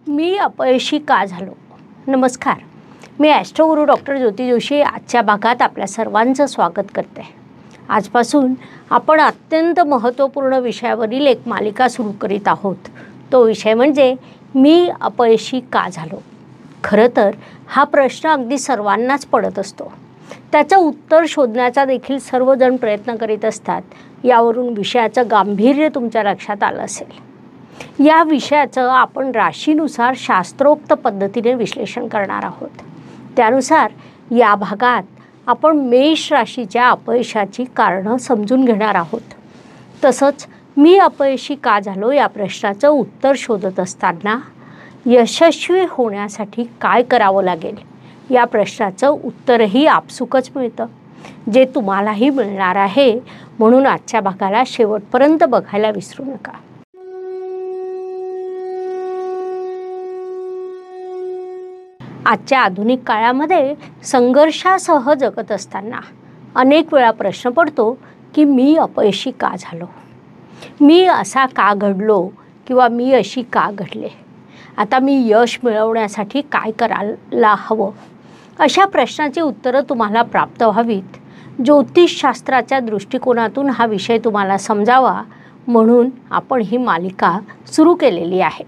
मी अपयशी का झालो? नमस्कार, मी ॲस्ट्रोगुरू डॉक्टर ज्योती जोशी आजच्या भागात आपल्या सर्वांचं स्वागत करते. आजपासून आपण अत्यंत महत्त्वपूर्ण विषयावरील एक मालिका सुरू करीत आहोत. तो विषय म्हणजे मी अपयशी का झालो. खरं तर हा प्रश्न अगदी सर्वांनाच पडत असतो. त्याचं उत्तर शोधण्याचा देखील सर्वजण प्रयत्न करीत असतात. यावरून विषयाचं गांभीर्य तुमच्या लक्षात आलं असेल. या विषयाचं आपण राशीनुसार शास्त्रोक्त पद्धतीने विश्लेषण करणार आहोत. त्यानुसार या भागात आपण मेष राशीच्या अपयशाची कारणं समजून घेणार आहोत. तसंच मी अपयशी का झालो या प्रश्नाचं उत्तर शोधत असताना यशस्वी होण्यासाठी काय करावं लागेल या प्रश्नाचं उत्तरही आपसुकच मिळतं, जे तुम्हालाही मिळणार आहे. म्हणून आजच्या भागाला शेवटपर्यंत बघायला विसरू नका. आजच्या आधुनिक काळामध्ये संघर्षासह जगत असताना अनेक वेळा प्रश्न पडतो की मी अपयशी का झालो, मी असा का घडलो किंवा मी अशी का घडले, आता मी यश मिळवण्यासाठी काय करायला हवं. अशा प्रश्नाची उत्तरं तुम्हाला प्राप्त व्हावीत. ज्योतिषशास्त्राच्या दृष्टिकोनातून हा विषय तुम्हाला समजावा म्हणून आपण ही मालिका सुरू केलेली आहे.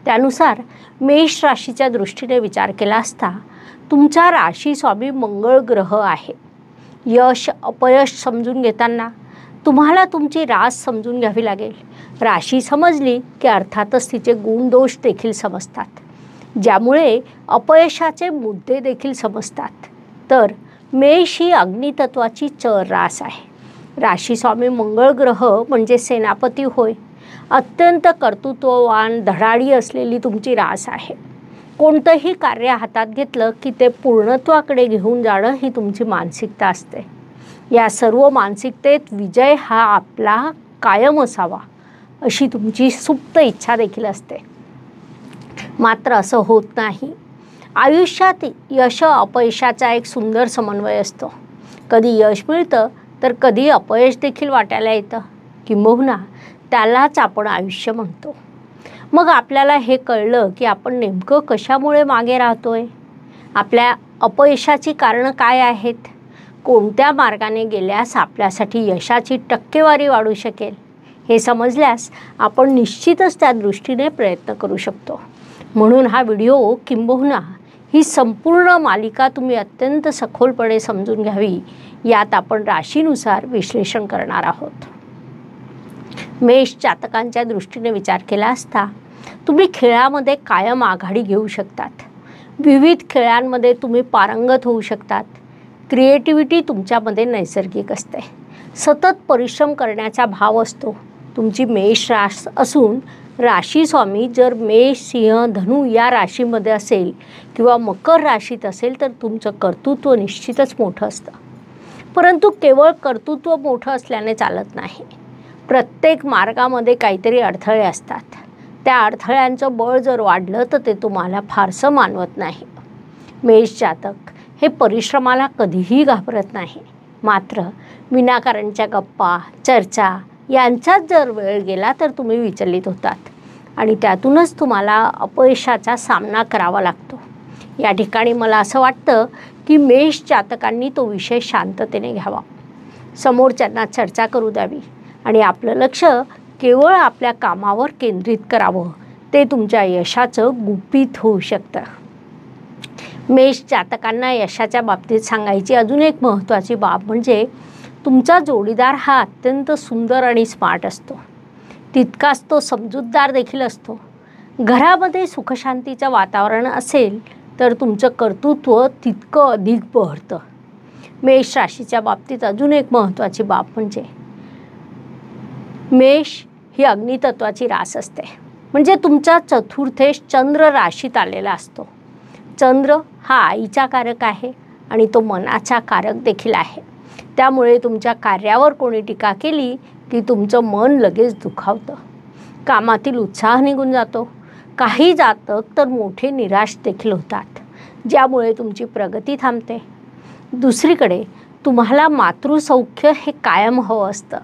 त्यानुसार मेष राशीच्या दृष्टीने विचार केला असता तुमचा राशी स्वामी मंगळ ग्रह आहे. यश अपयश समजून घेताना तुम्हाला तुमची रास समजून घ्यावी लागेल. राशी समजली की अर्थातच तिचे गुण दोष देखील समजतात, ज्यामुळे अपयशाचे मुद्दे देखील समजतात. तर मेष ही अग्नितत्वाची चर रास आहे. राशी स्वामी मंगळ ग्रह म्हणजे सेनापती होय. अत्यंत कर्तृत्ववान धडाडी असलेली तुमची रास आहे. कोणतंही कार्य हातात घेतलं की ते पूर्णत्वाकडे घेऊन जाणं ही तुमची मानसिकता असते. या सर्व मानसिकतेत विजय हा आपला कायम असावा अशी तुमची सुप्त इच्छा देखील असते. मात्र असं होत नाही. आयुष्यात यश अपयशाचा एक सुंदर समन्वय असतो. कधी यश मिळतं तर कधी अपयश देखील वाटायला येतं, किंबहुना त्यालाच आपण आयुष्य म्हणतो. मग आपल्याला हे कळलं की आपण नेमकं कशामुळे मागे राहतोय, आपल्या अपयशाची कारणं काय आहेत, कोणत्या मार्गाने गेल्यास आपल्यासाठी यशाची टक्केवारी वाढू शकेल, हे समजल्यास आपण निश्चितच त्या दृष्टीने प्रयत्न करू शकतो. म्हणून हा व्हिडिओ किंबहुना ही संपूर्ण मालिका तुम्ही अत्यंत सखोलपणे समजून घ्यावी, यात आपण राशीनुसार विश्लेषण करणार आहोत. मेष जातकांच्या दृष्टीने विचार केला असता तुम्ही खेळामध्ये कायम आघाडी घेऊ शकतात. विविध खेळांमध्ये तुम्ही पारंगत होऊ शकतात. क्रिएटिव्हिटी तुमच्यामध्ये नैसर्गिक असते. सतत परिश्रम करण्याचा भाव असतो. तुमची मेष रास असून राशी स्वामी जर मेष सिंह धनु या राशीमध्ये असेल किंवा मकर राशीत असेल तर तुमचं कर्तृत्व निश्चितच मोठं असतं. परंतु केवळ कर्तृत्व मोठं असल्याने चालत नाही. प्रत्येक मार्गामध्ये काहीतरी अडथळे असतात. त्या अडथळ्यांचं बळ जर वाढलं तर ते तुम्हाला फारसं मानवत नाही. मेष जातक हे परिश्रमाला कधीही घाबरत नाही. मात्र विनाकारणच्या गप्पा चर्चा यांचाच जर वेळ गेला तर तुम्ही विचलित होतात आणि त्यातूनच तुम्हाला अपयशाचा सामना करावा लागतो. या ठिकाणी मला असं वाटतं की मेष जातकांनी तो विषय शांततेने घ्यावा, समोरच्यांना चर्चा करू द्यावी आणि आपलं लक्ष केवळ आपल्या कामावर केंद्रित करावं. ते तुमच्या यशाचं गुपित होऊ शकतं. मेष जातकांना यशाच्या बाबतीत सांगायची अजून एक महत्त्वाची बाब म्हणजे तुमचा जोडीदार हा अत्यंत सुंदर आणि स्मार्ट असतो. तितकाच तो समजूतदार देखील असतो. घरामध्ये सुखशांतीचं वातावरण असेल तर तुमचं कर्तृत्व तितकं अधिक बहरतं. मेष राशीच्या बाबतीत अजून एक महत्त्वाची बाब म्हणजे मेष ही अग्नितत्वाची रास असते. म्हणजे तुमचा चतुर्थेश चंद्र राशीत आलेला असतो. चंद्र हा आईचा कारक आहे आणि तो मनाचा कारक देखील आहे. त्यामुळे तुमच्या कार्यावर कोणी टीका केली की तुमचं मन लगेच दुखावतं. कामातील उत्साह निघून जातो. काही जातक तर मोठे निराश देखील होतात, ज्यामुळे तुमची प्रगती थांबते. दुसरीकडे तुम्हाला मातृसौख्य हे कायम हवं असतं.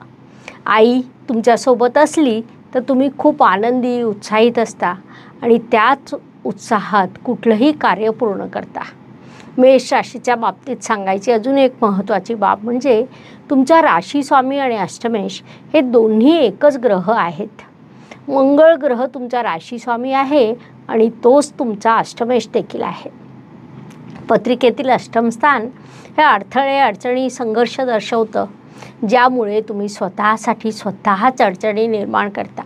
आई तुमच्यासोबत असली तर तुम्ही खूप आनंदी उत्साहित असता आणि त्याच उत्साहात कुठलंही कार्य पूर्ण करता. मेष राशीच्या बाबतीत सांगायची अजून एक महत्त्वाची बाब म्हणजे तुमच्या राशी स्वामी आणि अष्टमेश हे दोन्ही एकच ग्रह आहेत. मंगळ ग्रह तुमचा राशी स्वामी आहे आणि तोच तुमचा अष्टमेश देखील आहे. पत्रिकेतील अष्टम स्थान हे अडथळे, अडचणी, संघर्ष दर्शवतं, ज्यामुळे तुम्ही स्वतःसाठी स्वतःच अडचणी निर्माण करता.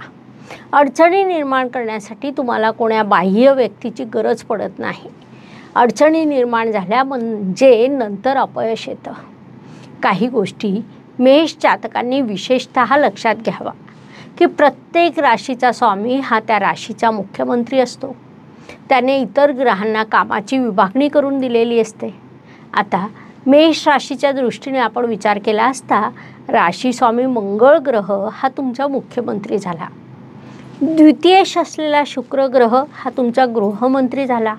अडचणी निर्माण करण्यासाठी तुम्हाला कोण्या बाह्य व्यक्तीची गरज पडत नाही. अडचणी निर्माण झाल्या म्हणजे नंतर अपयश येतं. काही गोष्टी मेष जातकांनी विशेषतः लक्षात घ्यावा की प्रत्येक राशीचा स्वामी हा त्या राशीचा मुख्यमंत्री असतो. त्याने इतर ग्रहांना कामाची विभागणी करून दिलेली असते. आता मेष राशीच्या दृष्टीने आपण विचार केला असता राशी स्वामी मंगळ ग्रह हा तुमचा मुख्यमंत्री झाला. द्वितीयेश असलेला शुक्र ग्रह हा तुमचा गृहमंत्री झाला.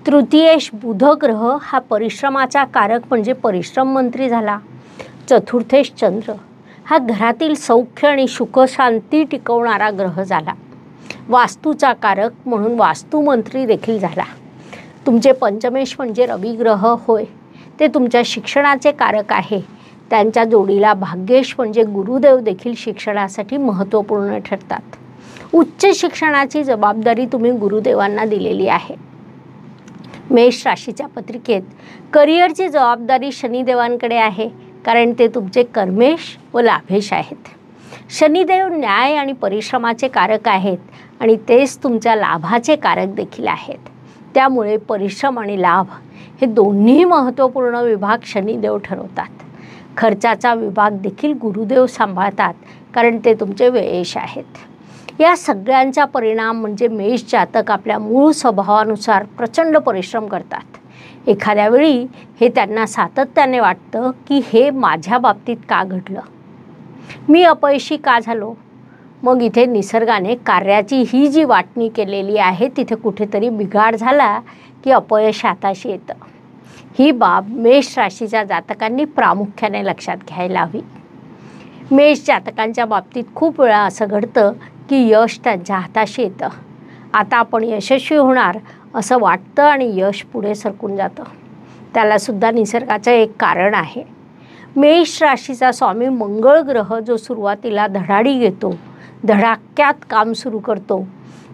तृतीयेश बुध ग्रह हा परिश्रमाचा कारक म्हणजे परिश्रम मंत्री झाला. चतुर्थेश चंद्र हा घरातील सौख्य आणि सुखशांती टिकवणारा ग्रह झाला. वास्तूचा कारक म्हणून वास्तुमंत्री देखील झाला. तुमचे पंचमेश म्हणजे रवी ग्रह होय, ते तुमच्या शिक्षणाचे कारक आहे. त्यांच्या जोडीला भाग्येश म्हणजे गुरुदेव देखील शिक्षणासाठी महत्त्वपूर्ण ठरतात. उच्च शिक्षणाची जबाबदारी तुम्ही गुरुदेवांना दिलेली आहे. मेष राशीच्या पत्रिकेत करिअरची जबाबदारी शनिदेवांकडे आहे, कारण ते तुमचे कर्मेश व लाभेश आहेत. शनिदेव न्याय आणि परिश्रमाचे कारक आहेत आणि तेच तुमच्या लाभाचे कारक देखील आहेत. त्यामुळे परिश्रम आणि लाभ हे दोन्ही महत्त्वपूर्ण विभाग शनिदेव ठरवतात. खर्चाचा विभाग देखील गुरुदेव सांभाळतात, कारण ते तुमचे व्ययेश आहेत. या सगळ्यांचा परिणाम म्हणजे मेष जातक आपल्या मूळ स्वभावानुसार प्रचंड परिश्रम करतात. एखाद्या वेळी हे त्यांना सातत्याने वाटतं की हे माझ्या बाबतीत का घडलं, मी अपयशी का झालो. मग इथे निसर्गाने कार्याची ही जी वाटणी केलेली आहे तिथे कुठेतरी बिघाड झाला की अपयश हाताशी येतं. ही बाब मेष राशीच्या जातकांनी प्रामुख्याने लक्षात घ्यायला हवी. मेष जातकांच्या बाबतीत खूप वेळा असं घडतं की यश त्यांच्या हाताशी येतं. आता आपण यशस्वी होणार असं वाटतं आणि यश पुढे सरकून जातं. त्यालासुद्धा निसर्गाचं एक कारण आहे. मेष राशीचा स्वामी मंगळ ग्रह जो सुरुवातीला धडाडी घेतो, धडाक्यात काम सुरू करतो,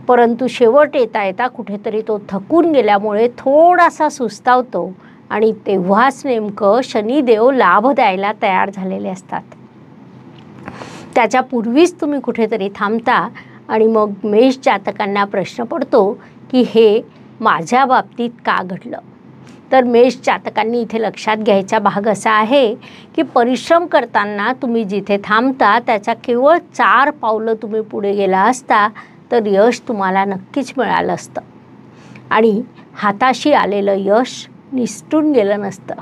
परंतु शेवट येता येता कुठेतरी तो थकून गेल्यामुळे थोडासा सुस्तावतो आणि तेव्हाच नेमकं शनिदेव लाभ द्यायला तयार झालेले असतात. त्याच्यापूर्वीच तुम्ही कुठेतरी थांबता आणि मग मेष जातकांना प्रश्न पडतो की हे माझ्या बाबतीत का घडलं. तर मेष जातकांनी इथे लक्षात घ्यायचा भाग असा आहे की परिश्रम करताना तुम्ही जिथे थांबता त्याच्या केवळ 4 पावलं तुम्ही पुढे गेला असता तर यश तुम्हाला नक्कीच मिळालं असतं आणि हाताशी आलेलं यश निसटून गेलं नसतं.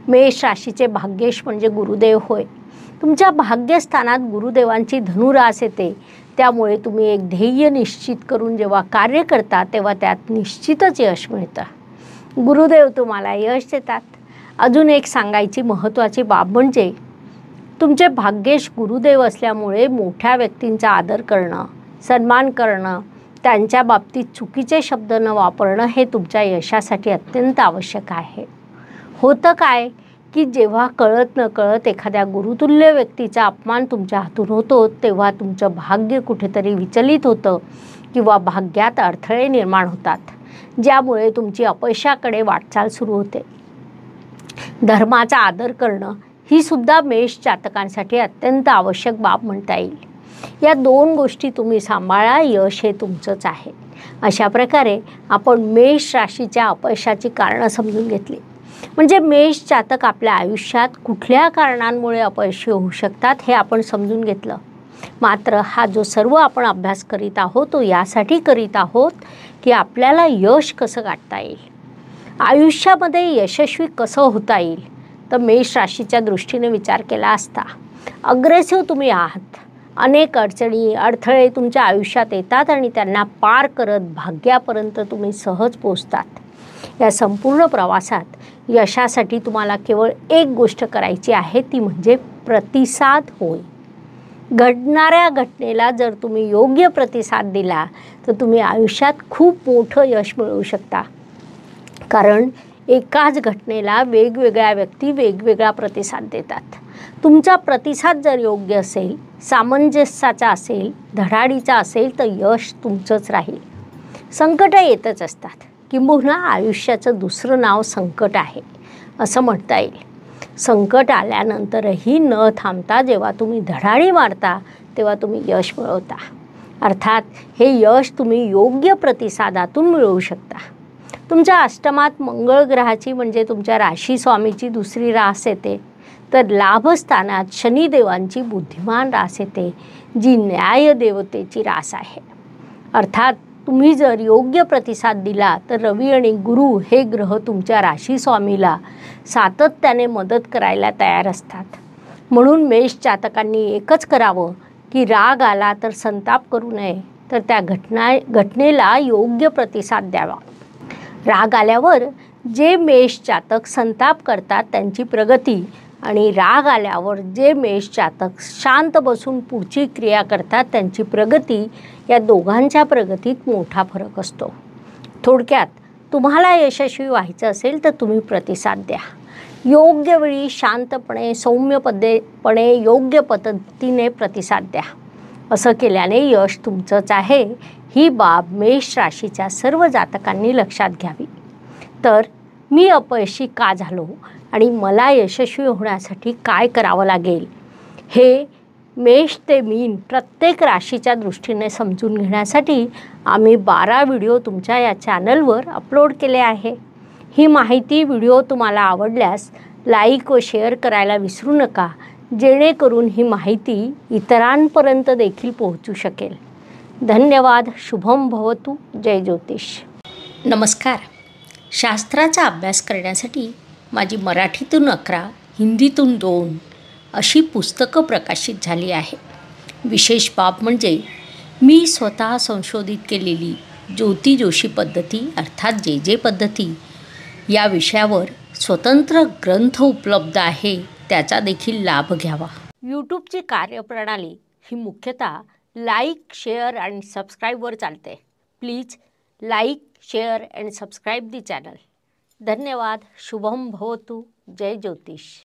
मेष राशीचे भाग्येश म्हणजे गुरुदेव होय. तुमच्या भाग्यस्थानात गुरुदेवांची धनुरास येते. त्यामुळे तुम्ही एक ध्येय निश्चित करून जेव्हा कार्य करता तेव्हा त्यात निश्चितच यश मिळतं. गुरुदेव तुम्हाला यश देतात. अजून एक सांगायची महत्त्वाची बाब म्हणजे तुमचे भाग्येश गुरुदेव असल्यामुळे मोठ्या व्यक्तींचा आदर करणं, सन्मान करणं, त्यांच्या बाबतीत चुकीचे शब्द न वापरणं हे तुमच्या यशासाठी अत्यंत आवश्यक आहे. होतं काय की जेव्हा कळत नकळत एखाद्या गुरुतुल्य व्यक्तीचा अपमान तुमच्या हातून होतो तेव्हा तुमचं भाग्य कुठेतरी विचलित होतं किंवा भाग्यात अडथळे निर्माण होतात, ज्यामुळे तुमची अपयशाकडे वाटचाल सुरू होते. धर्माचा आदर करणं ही सुद्धा मेष जातकांसाठी अत्यंत आवश्यक बाब म्हणता येईल. या 2 गोष्टी तुम्ही सांभाळा, यश हे तुमचंच आहे. अशा प्रकारे आपण मेष राशीच्या अपयशाची कारणं समजून घेतली. म्हणजे मेष जातक आपल्या आयुष्यात कुठल्या कारणांमुळे अपयशी होऊ शकतात हे आपण समजून घेतलं. मात्र हा जो सर्व आपण अभ्यास करीत आहोत तो यासाठी करीत आहोत की आपल्याला यश कसं गाठता येईल, आयुष्यामध्ये यशस्वी कसं होता येईल. तर मेष राशीच्या दृष्टीने विचार केला असता अग्रेसिव्ह तुम्ही आहात. अनेक अडचणी, अडथळे तुमच्या आयुष्यात येतात आणि त्यांना पार करत भाग्यापर्यंत तुम्ही सहज पोहोचतात. या संपूर्ण प्रवासात यशासाठी तुम्हाला केवळ एक गोष्ट करायची आहे, ती म्हणजे प्रतिसाद होय. घडणाऱ्या घटनेला जर तुम्ही योग्य प्रतिसाद दिला तर तुम्ही आयुष्यात खूप मोठं यश मिळवू शकता. कारण एकाच घटनेला वेगवेगळ्या व्यक्ती वेगवेगळा प्रतिसाद देतात. तुमचा प्रतिसाद जर योग्य असेल, सामंजस्याचा असेल, धडाडीचा असेल तर यश तुमचंच राहील. संकटं येतच असतात, किंबहुना आयुष्याचं दुसरं नाव संकट आहे असं म्हणता येईल. संकट आल्यानंतरही न थांबता जेव्हा तुम्ही धडाडी मारता तेव्हा तुम्ही यश मिळवता. अर्थात हे यश तुम्ही योग्य प्रतिसादातून मिळवू शकता. तुमच्या अष्टमात मंगळ ग्रहाची म्हणजे तुमच्या राशी स्वामीची दुसरी रास येते, तर लाभस्थानात शनिदेवांची बुद्धिमान रास येते, जी न्यायदेवतेची रास आहे. अर्थात तुम्ही जर योग्य प्रतिसाद दिला तर रवी आणि गुरु हे ग्रह तुमच्या राशी स्वामीला सातत्याने मदत करायला तयार असतात. म्हणून मेष जातकांनी एकच करावं की राग आला तर संताप करू नये, तर त्या घटनेला योग्य प्रतिसाद द्यावा. राग आल्यावर जे मेष जातक संताप करतात त्यांची प्रगती आणि राग आल्यावर जे मेष जातक शांत बसून पुढची क्रिया करतात त्यांची प्रगती, या दोघांच्या प्रगतीत मोठा फरक असतो. थोडक्यात तुम्हाला यशस्वी व्हायचं असेल तर तुम्ही प्रतिसाद द्या. योग्य वेळी शांतपणे सौम्यपणे योग्य पद्धतीने प्रतिसाद द्या. असं केल्याने यश तुमचंच आहे, ही बाब मेष राशीच्या सर्व जातकांनी लक्षात घ्यावी. तर मी अपयशी का झालो आणि मला यशस्वी होण्यासाठी काय करावं लागेल, हे मेष ते मीन प्रत्येक राशीच्या दृष्टीने समजून घेण्यासाठी आम्ही 12 व्हिडिओ तुमच्या या चॅनलवर अपलोड केले आहे. ही माहिती व्हिडिओ तुम्हाला आवडल्यास लाईक व शेअर करायला विसरू नका, जेणेकरून ही माहिती इतरांपर्यंत देखील पोहोचू शकेल. धन्यवाद. शुभम भवतु. जय ज्योतिष. नमस्कार. शास्त्राचा अभ्यास करण्यासाठी माझी मराठीतून 11, हिंदीतून 2 अशी पुस्तकं प्रकाशित झाली आहे. विशेष बाब म्हणजे मी स्वतः संशोधित केलेली ज्योती जोशी पद्धती अर्थात जे पद्धती या विषयावर स्वतंत्र ग्रंथ उपलब्ध आहे, त्याचा देखील लाभ घ्यावा. यूट्यूबची कार्यप्रणाली ही मुख्यतः लाईक, शेअर आणि सबस्क्राईबवर चालते. Please like, share and subscribe the channel. धन्यवाद. शुभम भवतु. जय ज्योतिष.